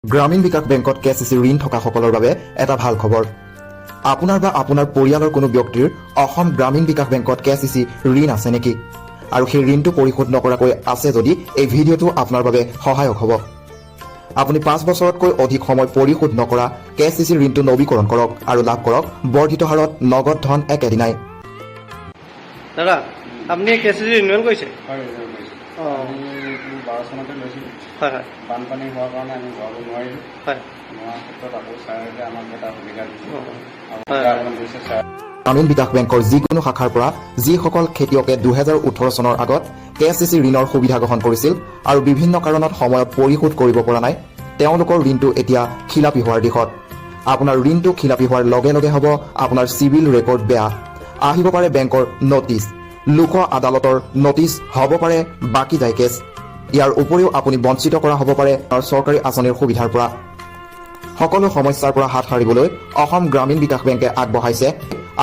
গ্ৰামীণ বিকাশ বেংকত কেচিচি ঋণ থকা সকলৰ বাবে এটা ভাল খবৰ। আপোনাৰ বা আপোনাৰ পৰিয়ালৰ কোনো ব্যক্তিৰ অসম গ্ৰামীণ বিকাশ বেংকত কেচিচি ঋণ আছে নেকি? আৰু সেই ঋণটো পৰিশোধ নকৰাকৈ আছে যদি এই ভিডিঅ'টো আপোনাৰ বাবে সহায়ক হ'ব। আপুনি 5 বছৰতকৈ অধিক সময় পৰিশোধ নকৰা কেচিচি ঋণটো নৱীকৰণ কৰক আৰু লাভ কৰক বৰ্ধিত হাৰত নগদ ধন একেদিনাই। দাদা আপুনি কেচিচি ৰিনিউৱেল কৰিছে? হয়, ৰিনিউৱেল কৰিছোঁ। আমি 12 চনতে লৈছিলোঁ। হয় হয় বানপানী হোৱাৰ কাৰণে আমি ভৰাব নোৱাৰিলোঁ। হয় নোৱাৰ ক্ষেত্ৰত আকৌ ছাৰে আমাক এটা সুবিধা দিছে। হয়। আৰু দিছে ছাৰ। গ্ৰামীণ বিকাশ বেংকৰ যিকোনো শাখাৰ পৰা যিসকল খেতিয়কে 2018 চনৰ আগত কেচিচি ঋণৰ সুবিধা গ্ৰহণ কৰিছিল আৰু বিভিন্ন কাৰণত সময়ত পৰিশোধ কৰিব পৰা নাই, তেওঁলোকৰ ঋণটো এতিয়া খিলাপি হোৱাৰ দিশত। আপোনাৰ ঋণটো খিলাপি হোৱাৰ লগে লগে হ'ব আপোনাৰ চিভিল ৰেকৰ্ড বেয়া, আহিব পাৰে বেংকৰ নটিচ, লোক আদালতৰ নটিচ, হ'ব পাৰে বাকী যায় কেছ। ইয়াৰ উপৰিও আপুনি বঞ্চিত কৰা হ'ব পাৰে চৰকাৰী আঁচনিৰ সুবিধাৰ পৰা। সকলো সমস্যাৰ পৰা হাত সাৰিবলৈ অসম গ্ৰামীণ বিকাশ বেংকে আগবঢ়াইছে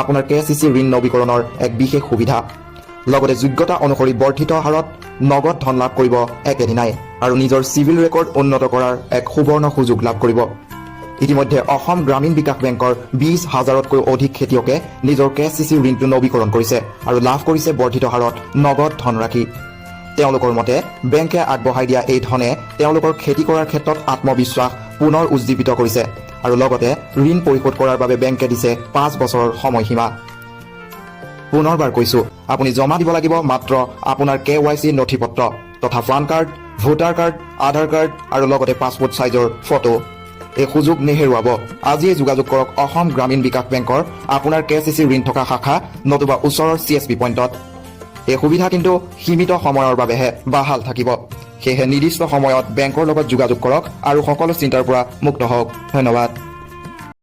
আপোনাৰ কেচিচি ঋণ নৱীকৰণৰ এক বিশেষ সুবিধা। লগতে যোগ্যতা অনুসৰি বৰ্ধিত হাৰত নগদ ধন লাভ কৰিব একেদিনাই আৰু নিজৰ চিভিল ৰেকৰ্ড উন্নত কৰাৰ এক সুবৰ্ণ সুযোগ লাভ কৰিব। ইতিমধ্যে অসম গ্ৰামীণ বিকাশ বেংকৰ 20,000তকৈ অধিক খেতিয়কে নিজৰ কেচিচি ঋণটো নৱীকৰণ কৰিছে আৰু লাভ কৰিছে বৰ্ধিত হাৰত নগদ ধনৰাশি। তেওঁলোকৰ মতে বেংকে আগবঢ়াই দিয়া এই ধনে তেওঁলোকৰ খেতি কৰাৰ ক্ষেত্ৰত আত্মবিশ্বাস পুনৰ উজ্জীৱিত কৰিছে আৰু লগতে ঋণ পৰিশোধ কৰাৰ বাবে বেংকে দিছে 5 বছৰৰ সময়সীমা। পুনৰবাৰ কৈছো, আপুনি জমা দিব লাগিব মাত্ৰ আপোনাৰ KYC নথিপত্ৰ তথা পান কাৰ্ড, ভোটাৰ কাৰ্ড, আধাৰ কাৰ্ড আৰু লগতে পাছপোৰ্ট ছাইজৰ ফটো। এই সুযোগ নেহেৰুৱাব। আজিয়ে যোগাযোগ কৰক অসম গ্ৰামীণ বিকাশ বেংকৰ আপোনাৰ কেচিচি ঋণ থকা শাখা নতুবা ওচৰৰ CSP পইণ্টত। এই সুবিধা কিন্তু সীমিত সময়ৰ বাবেহে বাহাল থাকিব। সেয়েহে নিৰ্দিষ্ট সময়ত বেংকৰ লগত যোগাযোগ কৰক আৰু সকলো চিন্তাৰ পৰা মুক্ত হওক। ধন্যবাদ।